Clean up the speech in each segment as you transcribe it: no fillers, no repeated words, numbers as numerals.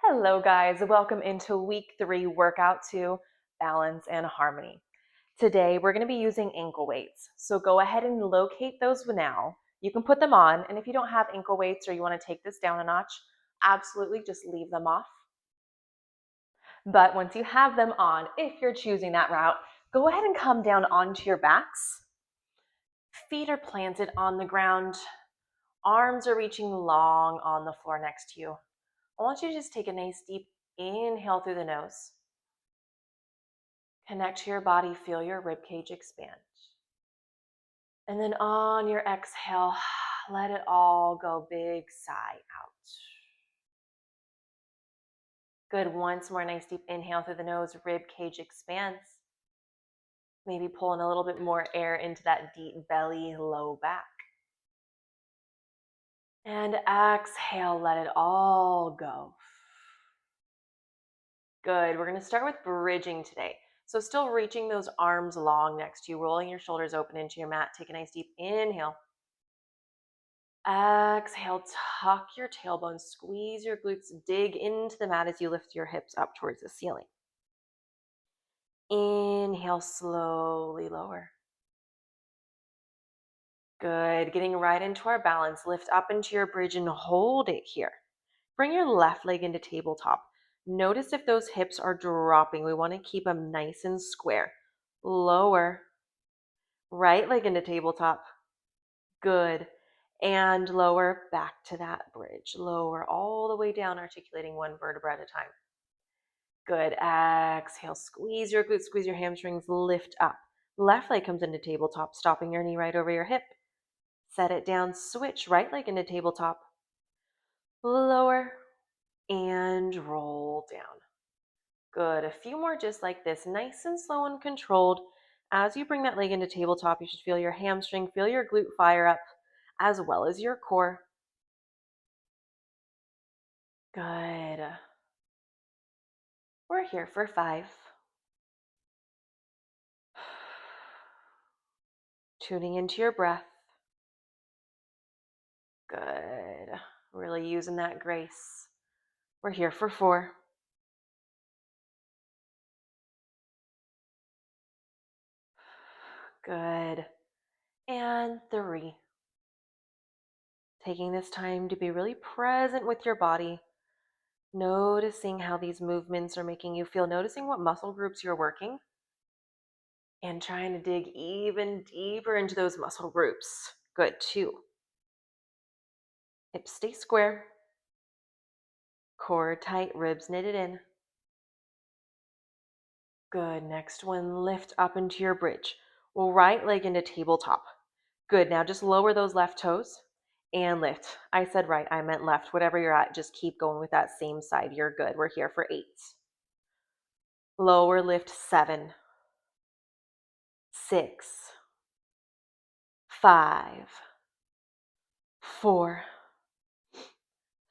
Hello guys, welcome into week 3 workout 2, balance and harmony. Today we're going to be using ankle weights. So go ahead and locate those now. You can put them on, and if you don't have ankle weights or you want to take this down a notch, absolutely just leave them off. But once you have them on, if you're choosing that route, go ahead and come down onto your backs. Feet are planted on the ground. Arms are reaching long on the floor next to you. I want you to just take a nice deep inhale through the nose. Connect to your body, feel your ribcage expand. And then on your exhale, let it all go, big sigh out. Good, once more, nice deep inhale through the nose, ribcage expands. Maybe pulling a little bit more air into that deep belly, low back. And exhale, let it all go. Good, we're gonna start with bridging today. So still reaching those arms long next to you, rolling your shoulders open into your mat. Take a nice deep inhale. Exhale, tuck your tailbone, squeeze your glutes, dig into the mat as you lift your hips up towards the ceiling. Inhale, slowly lower. Good, getting right into our balance. Lift up into your bridge and hold it here. Bring your left leg into tabletop. Notice if those hips are dropping. We want to keep them nice and square. Lower. Right leg into tabletop. Good. And lower back to that bridge. Lower all the way down, articulating one vertebra at a time. Good. Exhale. Squeeze your glutes, squeeze your hamstrings, lift up. Left leg comes into tabletop, stopping your knee right over your hip. Set it down. Switch right leg into tabletop. Lower and roll down. Good. A few more just like this, nice and slow and controlled. As you bring that leg into tabletop, you should feel your hamstring, feel your glute fire up, as well as your core. Good. We're here for 5. Tuning into your breath. Good. Really using that grace. We're here for 4. Good. And 3. Taking this time to be really present with your body. Noticing how these movements are making you feel. Noticing what muscle groups you're working. And trying to dig even deeper into those muscle groups. Good. 2. Hips stay square. Core tight, ribs knitted in. Good. Next one, lift up into your bridge. Right leg into tabletop. Good. Now just lower those left toes and lift. I said right, I meant left. Whatever you're at, just keep going with that same side. You're good. We're here for 8. Lower lift 7, 6, 5, 4,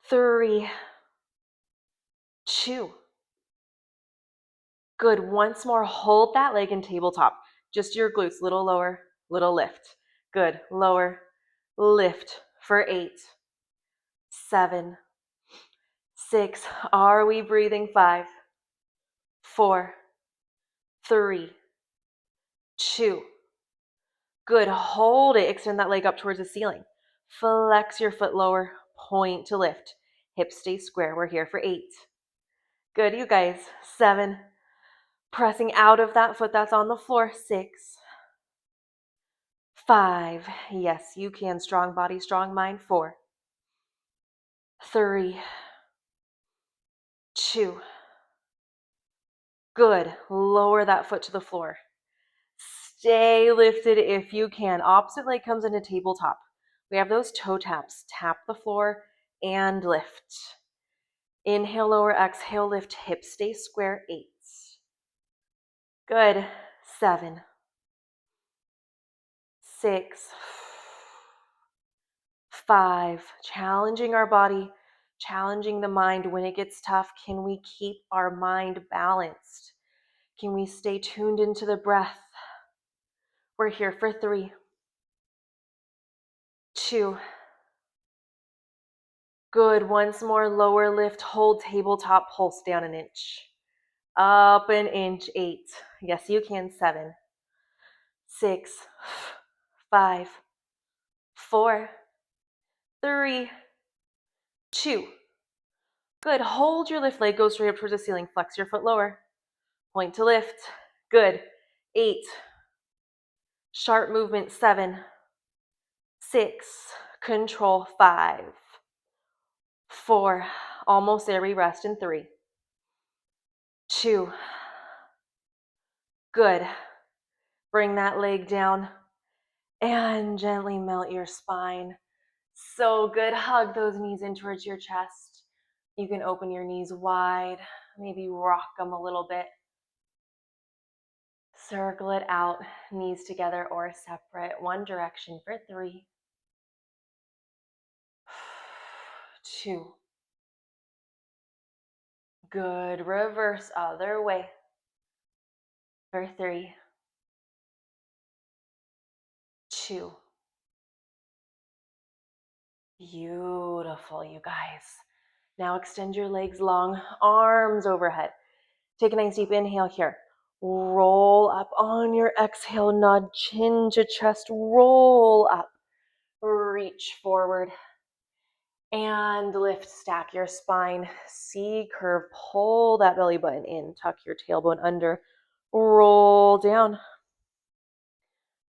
3, 2. Good. Once more, hold that leg in tabletop. Just your glutes, little lower, little lift. Good. Lower, lift for 8, 7, 6. Are we breathing? 5, 4, 3, 2. Good. Hold it. Extend that leg up towards the ceiling. Flex your foot lower. Point to lift. Hips stay square. We're here for 8. Good, you guys. 7. Pressing out of that foot that's on the floor. 6. 5. Yes, you can. Strong body, strong mind. 4. 3. 2. Good. Lower that foot to the floor. Stay lifted if you can. Opposite leg comes into tabletop. We have those toe taps. Tap the floor and lift. Inhale, lower, exhale, lift. Hips stay square. 8. Good. 7, 6, 5. Challenging our body, challenging the mind. When it gets tough, can we keep our mind balanced? Can we stay tuned into the breath? We're here for 3, 2. Good. Once more, lower lift, hold tabletop, pulse down an inch. Up an inch, 8. Yes, you can, 7, 6, 5, 4, 3, 2. Good. Hold your lift leg, go straight up towards the ceiling. Flex your foot lower. Point to lift. Good. 8. Sharp movement, 7, 6. Control, 5, 4. Almost there. We rest in 3, 2. Good. Bring that leg down and gently melt your spine. So good. Hug those knees in towards your chest. You can open your knees wide, maybe rock them a little bit. Circle it out, knees together or separate. One direction for 3, 2. Good. Reverse other way for 3, 2. Beautiful, you guys. Now extend your legs long, arms overhead. Take a nice deep inhale here. Roll up on your exhale, nod chin to chest, roll up. Reach forward and lift, stack your spine, C curve, pull that belly button in, tuck your tailbone under, roll down.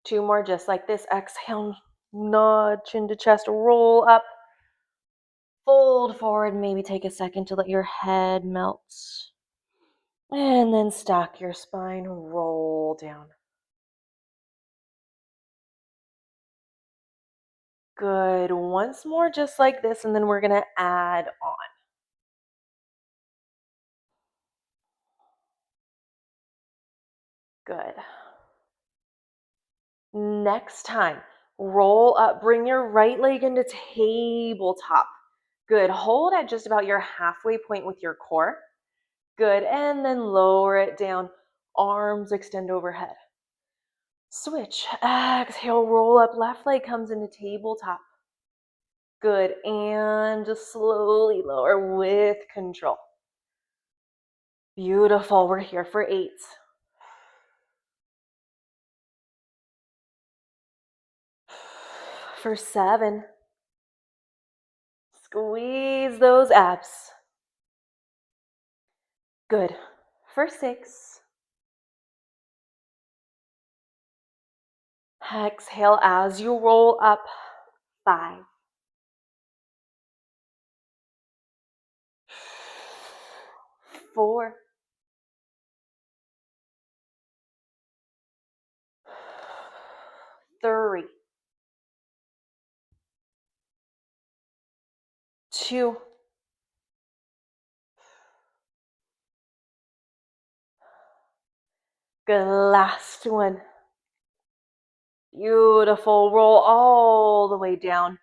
2 more just like this. Exhale, nod chin to chest, roll up. Fold forward, maybe take a second to let your head melt. And then stack your spine, roll down. Good. Once more just like this, and then we're going to add on. Good. Next time, roll up, bring your right leg into tabletop. Good. Hold at just about your halfway point with your core. Good. And then lower it down. Arms extend overhead. Switch. Exhale, roll up. Left leg comes into tabletop. Good. And just slowly lower with control. Beautiful. We're here for 8. For 7. Squeeze those abs. Good. For 6. Exhale as you roll up. 5. 4. 3. 2. Good. Last one. Beautiful. Roll all the way down.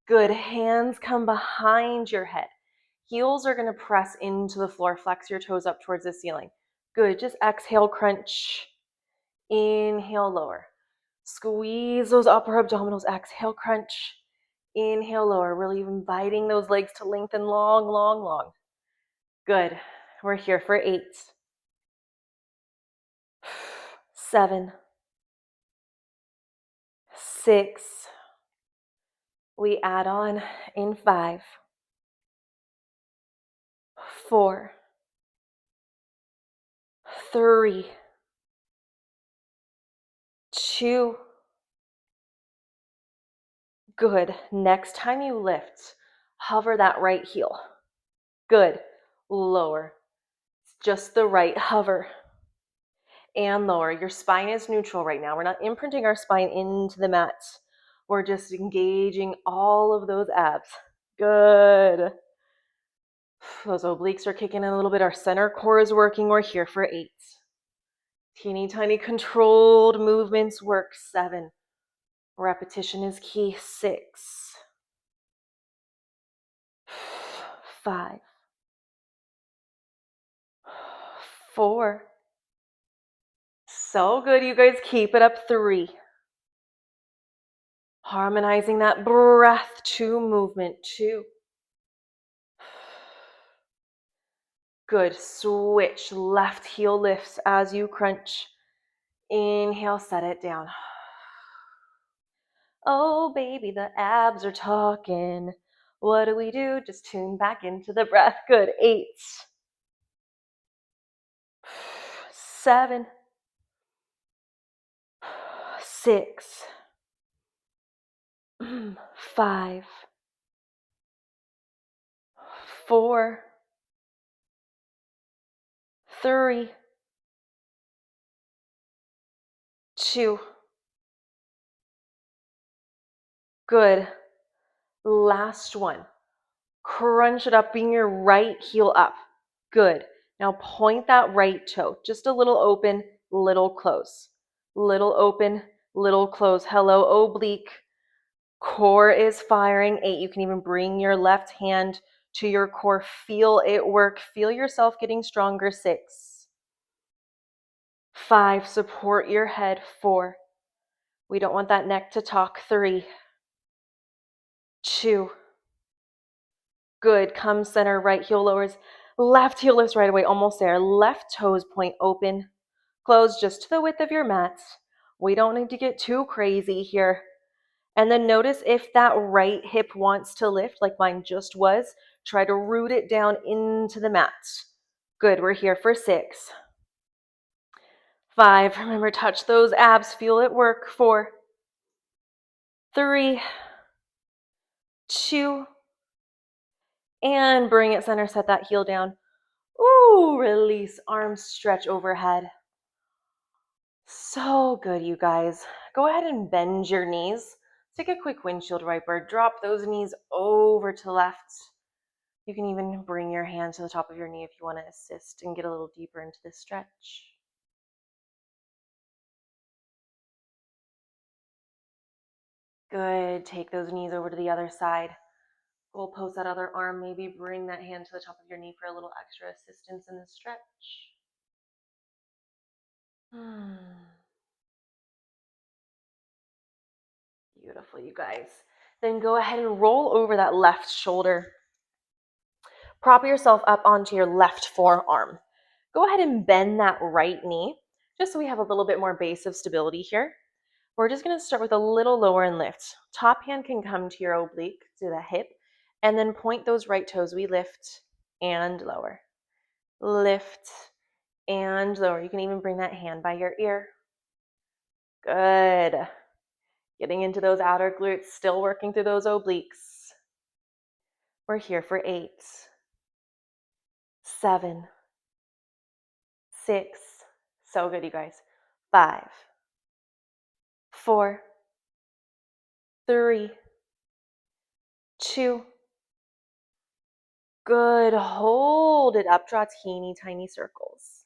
Good. Hands come behind your head. Heels are going to press into the floor. Flex your toes up towards the ceiling. Good. Just exhale, crunch. Inhale, lower. Squeeze those upper abdominals. Exhale, crunch. Inhale, lower. Really inviting those legs to lengthen long, long, long. Good. We're here for 8. 7. 6. We add on in 5. 4. 3. 2. Good. Next time you lift, hover that right heel. Good. Lower. Just the right hover. And lower. Your spine is neutral right now. We're not imprinting our spine into the mat. We're just engaging all of those abs. Good. Those obliques are kicking in a little bit. Our center core is working. We're here for 8. Teeny tiny controlled movements work. 7. Repetition is key. 6. 5. 4. So good, you guys. Keep it up. 3. Harmonizing that breath to movement. 2. Good. Switch. Left heel lifts as you crunch. Inhale, set it down. Oh, baby, the abs are talking. What do we do? Just tune back into the breath. Good. 8, 7, 6, 5, 4, 3, 2. Good. Last one. Crunch it up, bring your right heel up. Good. Now point that right toe, just a little open, little close. Little open, little close. Hello, oblique. Core is firing. 8, you can even bring your left hand to your core. Feel it work. Feel yourself getting stronger. 6, 5, support your head. 4, we don't want that neck to talk. 3, 2, good. Come center, right heel lowers. Left heel lifts right away, almost there. Left toes point open. Close just to the width of your mat. We don't need to get too crazy here. And then notice if that right hip wants to lift, like mine just was, try to root it down into the mat. Good, we're here for 6, 5, remember, touch those abs, feel it work. 4, 3, 2, and bring it center, set that heel down. Ooh, release, arms stretch overhead. So good, you guys. Go ahead and bend your knees. Take a quick windshield wiper. Drop those knees over to the left. You can even bring your hand to the top of your knee if you want to assist and get a little deeper into this stretch. Good. Take those knees over to the other side. We'll post that other arm. Maybe bring that hand to the top of your knee for a little extra assistance in the stretch. Beautiful, you guys. Then go ahead and roll over that left shoulder. Prop yourself up onto your left forearm. Go ahead and bend that right knee, just so we have a little bit more base of stability here. We're just going to start with a little lower and lift. Top hand can come to your oblique, to the hip, and then point those right toes. We lift and lower. Lift and lower. You can even bring that hand by your ear. Good. Getting into those outer glutes, still working through those obliques. We're here for 8, 7, 6. So good, you guys. 5, 4, 3, 2. Good. Hold it up. Draw teeny tiny circles.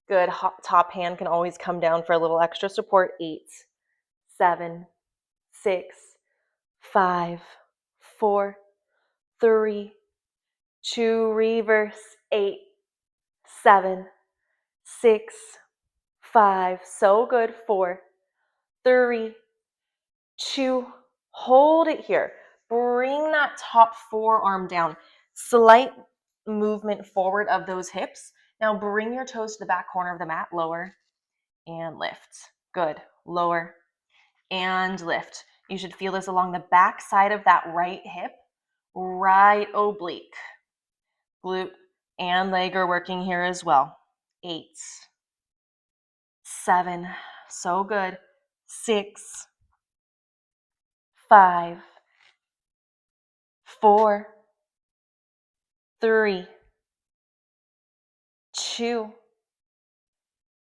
Good. Top hand can always come down for a little extra support. 8, 7, 6, 5, 4, 3, 2. Reverse. 8, 7, 6, 5. So good. 4, 3, 2. Hold it here. Bring that top forearm down. Slight movement forward of those hips. Now bring your toes to the back corner of the mat. Lower and lift. Good. Lower and lift. You should feel this along the back side of that right hip. Right oblique. Glute and leg are working here as well. 8, 7. So good. 6, 5, 4, 3, 2.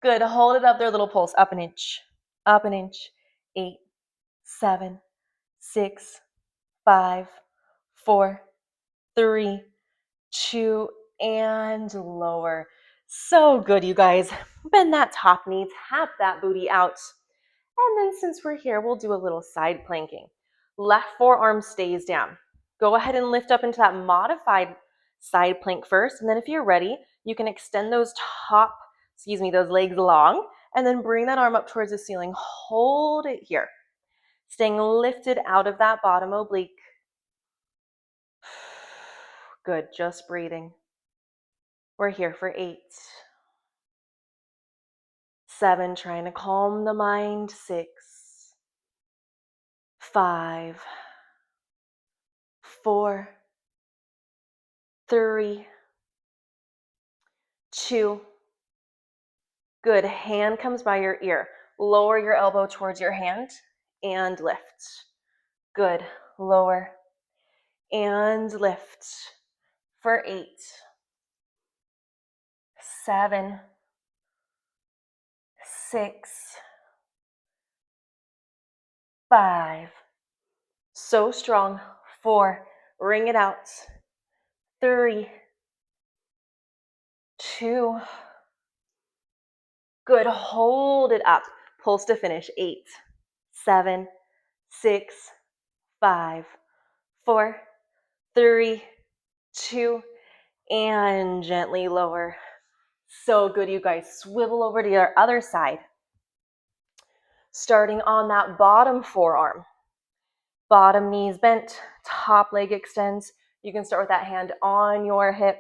Good. Hold it up there, little pulse. Up an inch. Up an inch. 8, 7, 6, 5, 4, 3, 2, and lower. So good, you guys. Bend that top knee, tap that booty out. And then since we're here, we'll do a little side planking. Left forearm stays down. Go ahead and lift up into that modified side plank first. And then if you're ready, you can extend those those legs long, and then bring that arm up towards the ceiling. Hold it here. Staying lifted out of that bottom oblique. Good, just breathing. We're here for 8, 7, trying to calm the mind, 6, 5, 4, 3, 2. Good. Hand comes by your ear. Lower your elbow towards your hand and lift. Good. Lower and lift for 8, 7, 6, 5. So strong. 4. Ring it out. 3, 2. Good. Hold it up. Pulse to finish. 8, 7, 6, 5, 4, 3, 2, and gently lower. So good, you guys. Swivel over to your other side. Starting on that bottom forearm. Bottom knees bent, top leg extends. You can start with that hand on your hip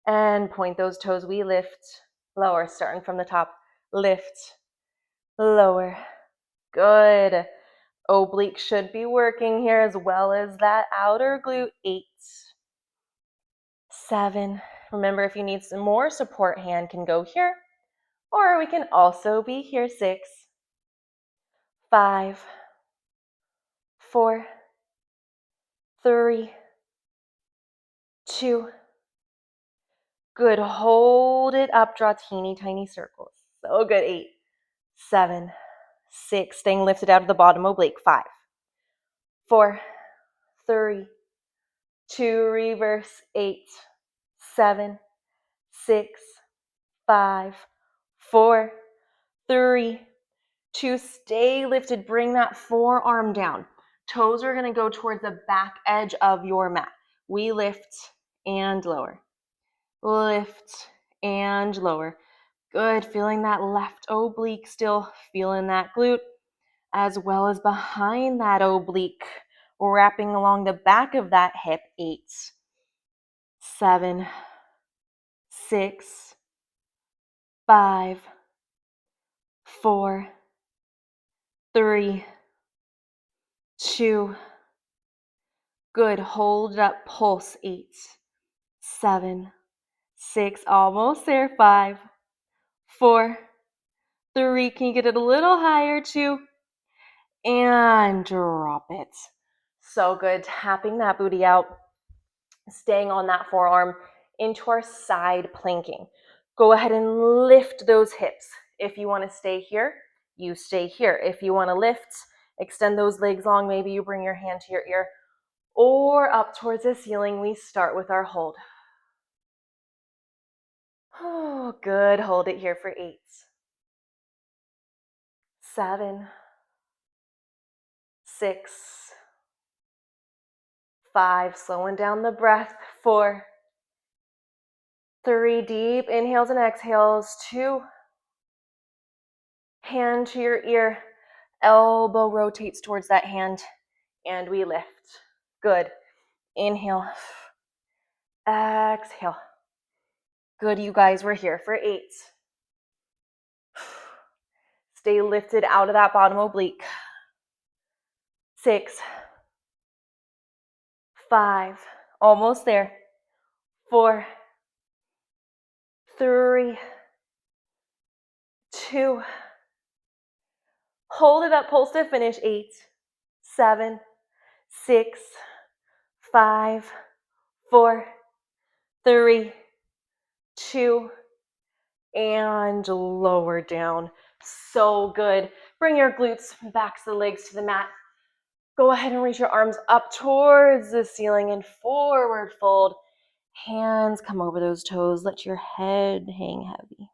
and point those toes. We lift, lower, starting from the top. Lift, lower. Good. Oblique should be working here as well as that outer glute. 8, 7. Remember, if you need some more support, hand can go here, or we can also be here. 6, 5, 4, 3, 2. Good. Hold it up. Draw teeny tiny circles. So good. 8, 7, 6. Staying lifted out of the bottom oblique. 5, 4, 3, 2. Reverse. 8, 7, 6, 5, 4, 3, 2. Stay lifted. Bring that forearm down. Toes are going to go towards the back edge of your mat. We lift and lower. Lift and lower. Good. Feeling that left oblique still. Feeling that glute as well as behind that oblique. Wrapping along the back of that hip. 8, 7, 6, 5, 4, 3, 2. Good. Hold it up. Pulse. 8, 7, 6. Almost there. 5, 4, 3. Can you get it a little higher? 2. And drop it. So good. Tapping that booty out. Staying on that forearm into our side planking. Go ahead and lift those hips. If you want to stay here, you stay here. If you want to lift, extend those legs long. Maybe you bring your hand to your ear or up towards the ceiling. We start with our hold. Oh, good. Hold it here for 8, 7, 6, 5. Slowing down the breath. 4, 3. Deep inhales and exhales. 2. Hand to your ear. Elbow rotates towards that hand. And we lift. Good. Inhale. Exhale. Good, you guys. We're here for 8. Stay lifted out of that bottom oblique. 6, 5. Almost there. 4, 3, 2. Hold it up. Pulse to finish. 8, 7, 6, 5, 4, 3, 2. And lower down. So good. Bring your glutes back to the legs to the mat. Go ahead and reach your arms up towards the ceiling and forward fold. Hands come over those toes. Let your head hang heavy.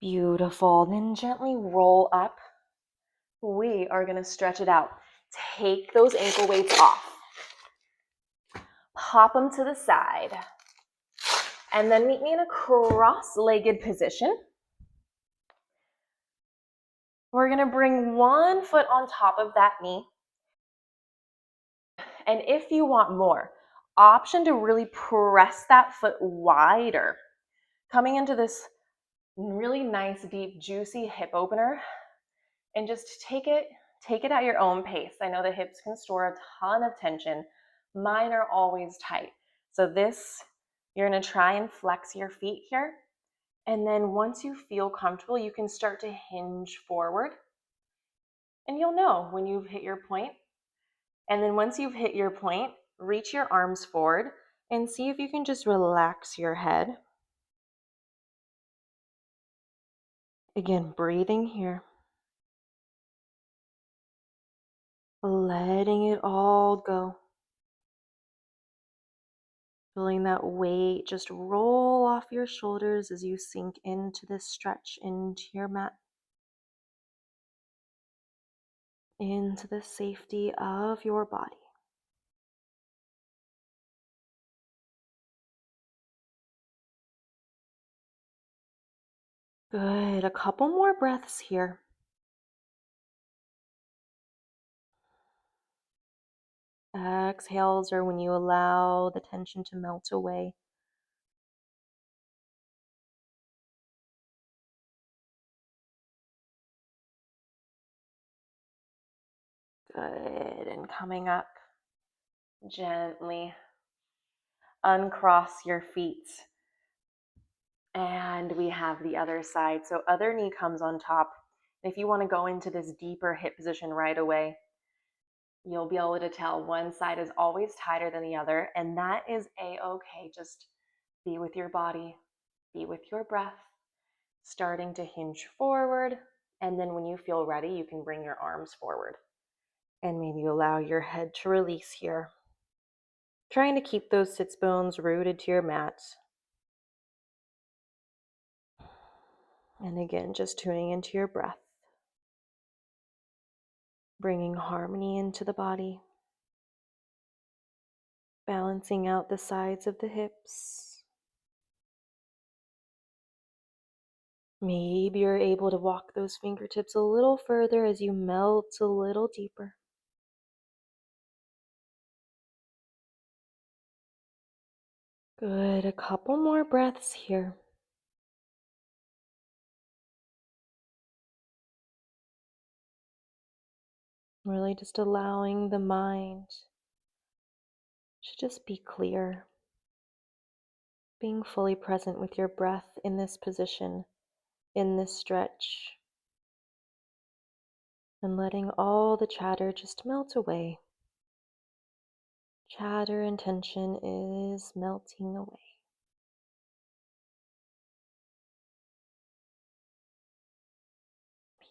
Beautiful. Then gently roll up. We are going to stretch it out. Take those ankle weights off. Pop them to the side. And then meet me in a cross-legged position. We're going to bring one foot on top of that knee. And if you want more, option to really press that foot wider. Coming into this really nice, deep, juicy hip opener, and just take it at your own pace. I know the hips can store a ton of tension. Mine are always tight. So this, you're gonna try and flex your feet here. And then once you feel comfortable, you can start to hinge forward. And you'll know when you've hit your point. And then once you've hit your point, reach your arms forward and see if you can just relax your head. Again, breathing here. Letting it all go. Feeling that weight just roll off your shoulders as you sink into this stretch, into your mat, into the safety of your body. Good. A couple more breaths here. Exhales are when you allow the tension to melt away. Good. And coming up, gently uncross your feet. And we have the other side. So other knee comes on top. If you want to go into this deeper hip position right away, you'll be able to tell one side is always tighter than the other, and that is a-okay. Just be with your body, be with your breath, starting to hinge forward, and then when you feel ready, you can bring your arms forward and maybe allow your head to release here. Trying to keep those sits bones rooted to your mat. And again, just tuning into your breath, bringing harmony into the body. Balancing out the sides of the hips. Maybe you're able to walk those fingertips a little further as you melt a little deeper. Good. A couple more breaths here. Really just allowing the mind to just be clear. Being fully present with your breath in this position, in this stretch, and letting all the chatter just melt away. Chatter and tension is melting away.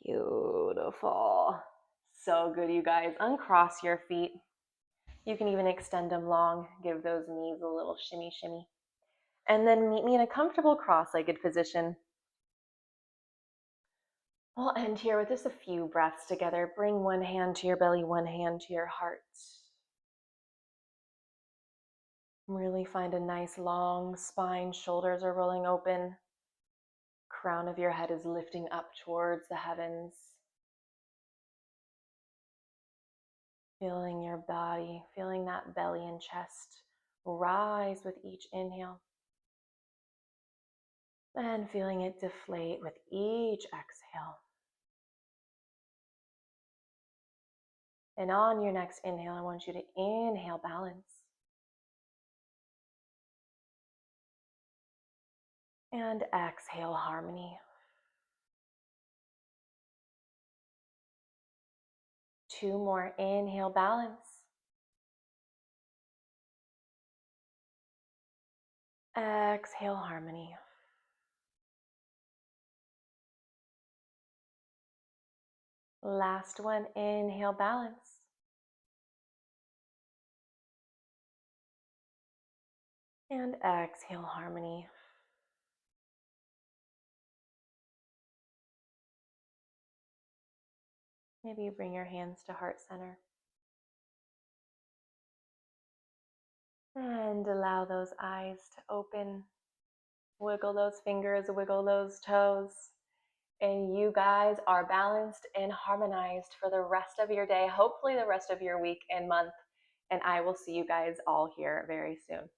Beautiful. So good, you guys. Uncross your feet. You can even extend them long. Give those knees a little shimmy, shimmy. And then meet me in a comfortable cross-legged position. We'll end here with just a few breaths together. Bring one hand to your belly, one hand to your heart. Really find a nice long spine. Shoulders are rolling open. Crown of your head is lifting up towards the heavens. Feeling your body, feeling that belly and chest rise with each inhale. And feeling it deflate with each exhale. And on your next inhale, I want you to inhale balance. And exhale harmony. 2 more. Inhale balance. Exhale harmony. Last one. Inhale balance. And exhale harmony. Maybe you bring your hands to heart center. And allow those eyes to open. Wiggle those fingers, wiggle those toes. And you guys are balanced and harmonized for the rest of your day, hopefully the rest of your week and month. And I will see you guys all here very soon.